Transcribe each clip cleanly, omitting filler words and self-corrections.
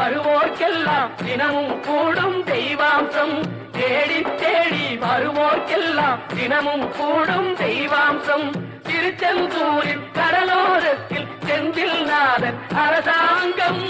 வருவோர்க்கெல்லாம் தினமும் கூடும் தெய்வாம்சம். தேடி தேடி வருவோர்க்கெல்லாம் தினமும் கூடும் தெய்வாம்சம். திருச்செந்தூரில் கடலோரத்தில் செந்தில் நாதன் அரசாங்கம்.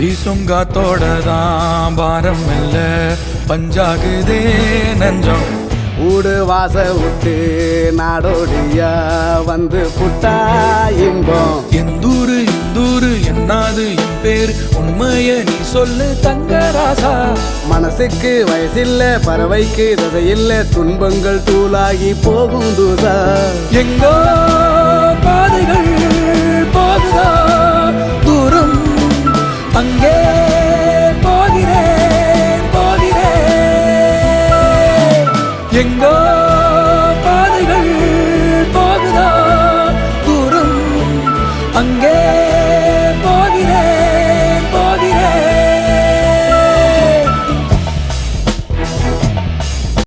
வீசுங்காத்தோட தான் பாரம் இல்ல பஞ்சாகுதே நெஞ்சம். ஊடு வாச விட்டு நாடோடியா வந்து புட்டா இன்பம். எந்தூரு இந்தூரு என்னாது என் பேரு உண்மைய நீ சொல்லு தங்கராசா. மனசுக்கு வயசில்ல பறவைக்கு ததையில்ல துன்பங்கள் தூளாகி போகும் தூதா. எங்கோ பாதைகள் போகுதா தூரம் அங்கே போகிறேன் போகிறேன் எங்கோ